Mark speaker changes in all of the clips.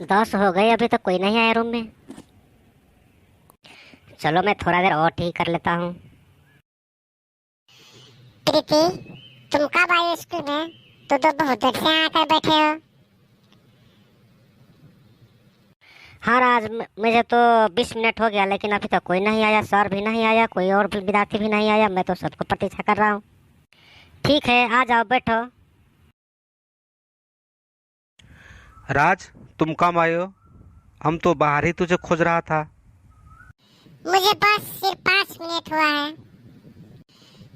Speaker 1: 10 हो गए, अभी तक कोई नहीं आया रूम में। चलो मैं थोड़ा देर और ठीक कर लेता हूँ।
Speaker 2: प्रीति, तुम कब आए स्कूल में? तो बहुत देर से आकर बैठे हो।
Speaker 1: हाँ राज, मुझे तो 20 मिनट हो गया, लेकिन अभी तक कोई नहीं आया। सर भी नहीं आया, कोई और भी विद्यार्थी भी नहीं आया। मैं तो सबको प्रतीक्षा कर रहा हूँ। ठीक है, आ जाओ, बैठो।
Speaker 3: राज, तुम कब आए हो? हम तो बाहर ही तुझे खोज रहा था।
Speaker 2: मुझे बस सिर्फ 5 मिनट हुआ है।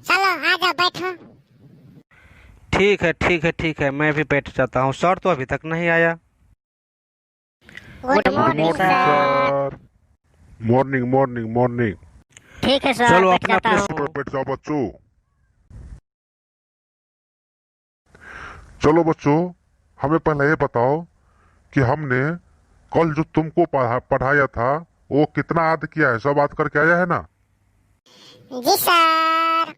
Speaker 2: चलो आ जाओ, बैठो।
Speaker 3: ठीक है ठीक है ठीक है, मैं भी बैठ जाता हूँ। सर तो अभी तक नहीं आया।
Speaker 1: Good morning
Speaker 4: morning
Speaker 1: sir.
Speaker 4: Sir. Morning morning morning.
Speaker 1: ठीक है सर,
Speaker 3: चलो
Speaker 1: बैठ
Speaker 3: अपने
Speaker 1: जाता
Speaker 3: अपने
Speaker 1: हूँ।
Speaker 4: बैठ जाओ बच्चों। चलो बच्चों, हमें पहले ये बताओ कि हमने कल जो तुमको पढ़ाया था वो कितना याद किया है? सब याद करके आया है ना?
Speaker 2: जी सर।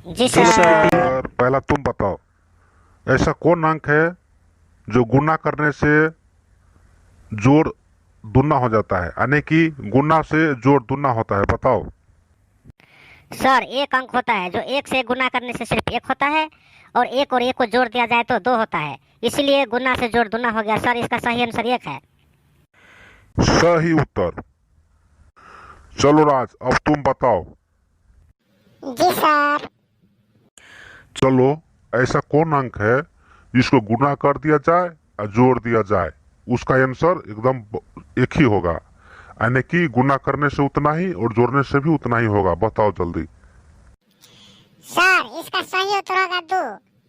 Speaker 1: जी
Speaker 3: चलो
Speaker 1: सर।
Speaker 3: प्रीति।
Speaker 4: सर, पहला तुम बताओ, ऐसा कौन अंक है जो गुना करने से जोड़ दुना हो जाता है, यानी कि गुना से जोड़ दुना होता है? बताओ।
Speaker 1: सर, एक अंक होता है जो एक से गुना करने से सिर्फ एक होता है, और एक को जोड़ दिया जाए तो 2 होता है। इसीलिए गुना से जोड़ दुना हो गया सर। इसका सही आंसर 1 है।
Speaker 4: सही उत्तर। चलो राज, अब तुम बताओ।
Speaker 2: जी सर।
Speaker 4: चलो, ऐसा कौन अंक है जिसको गुना कर दिया जाए और जोड़ दिया जाए, उसका आंसर एकदम एक ही होगा, यानी कि गुना करने से उतना ही और जोड़ने से भी उतना ही होगा? बताओ जल्दी।
Speaker 2: सर, इसका सही उत्तर होगा 2,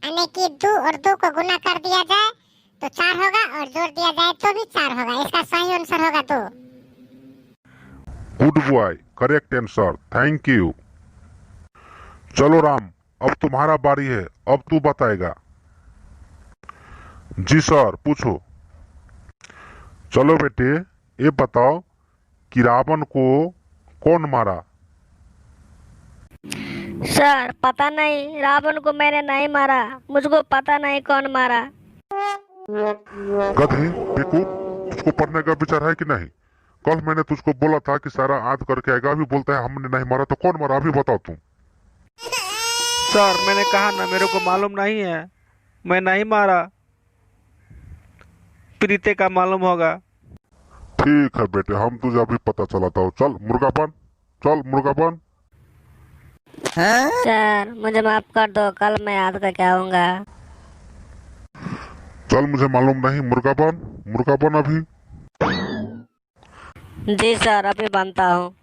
Speaker 2: यानी कि 2 और 2 को गुना कर दिया जाए तो 4 होगा, और जोड़ दिया जाए तो भी 4 होगा। इसका सही आंसर होगा 2।
Speaker 4: Good boy, correct answer, thank you. चलो राम, अब तुम्हारा बारी है, अब तू बताएगा। जी सर, पूछो। चलो बेटे, ये बताओ कि रावण को कौन मारा?
Speaker 1: सर, पता नहीं, रावण को मैंने नहीं मारा। मुझको पता नहीं कौन मारा।
Speaker 4: गधे, बेवकूफ, तुझको पढ़ने का विचार है कि नहीं? कल मैंने तुझको बोला था कि सारा याद करके आएगा, अभी बोलता है हमने नहीं मारा। तो कौन मारा, अभी बताओ तुम।
Speaker 3: सर, मैंने कहा ना, मेरे को मालूम नहीं है। मैं नहीं मारा। प्रीति का मालूम होगा।
Speaker 4: ठीक है बेटे, हम तुझे अभी पता चलाता हूँ। चल मुर्गा बन, चल मुर्गा बन।
Speaker 1: सर, मुझे माफ कर दो, कल मैं याद करके आऊंगा।
Speaker 4: चल, मुझे मालूम नहीं, मुर्गा बन, मुर्गा बन अभी।
Speaker 1: जी सर, अभी बनता हूँ।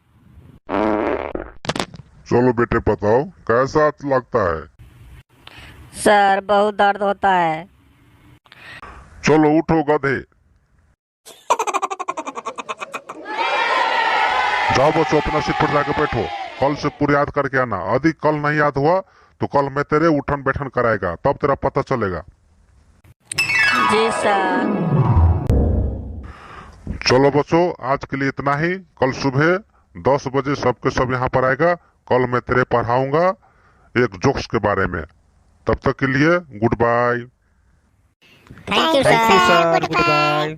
Speaker 4: चलो बेटे, बताओ कैसा लगता है?
Speaker 1: सर, बहुत दर्द होता है।
Speaker 4: चलो उठो गधे। जाओ बच्चों, अपना सीट पर जाके बैठो। कल से पूरी याद करके आना। यदि कल नहीं याद हुआ तो कल मैं तेरे उठन बैठन कराएगा, तब तेरा पता चलेगा।
Speaker 1: जी सर।
Speaker 4: चलो बच्चों, आज के लिए इतना ही। कल सुबह 10 बजे सबके सब यहाँ पर आएगा। कल मैं तेरे पढ़ाऊंगा एक जोक्स के बारे में। तब तक के लिए goodbye.
Speaker 1: Thank you
Speaker 3: thank you
Speaker 1: sir.
Speaker 3: Sir, goodbye.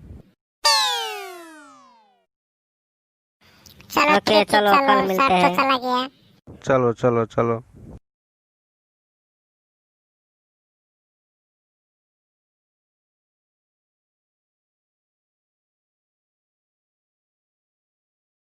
Speaker 2: चलो
Speaker 1: ओके,
Speaker 2: ठीक है,
Speaker 1: चलो, कल
Speaker 2: चलो,
Speaker 1: मिलते
Speaker 2: सर तो
Speaker 1: हैं।
Speaker 2: चला गया।
Speaker 3: चलो चलो चलो।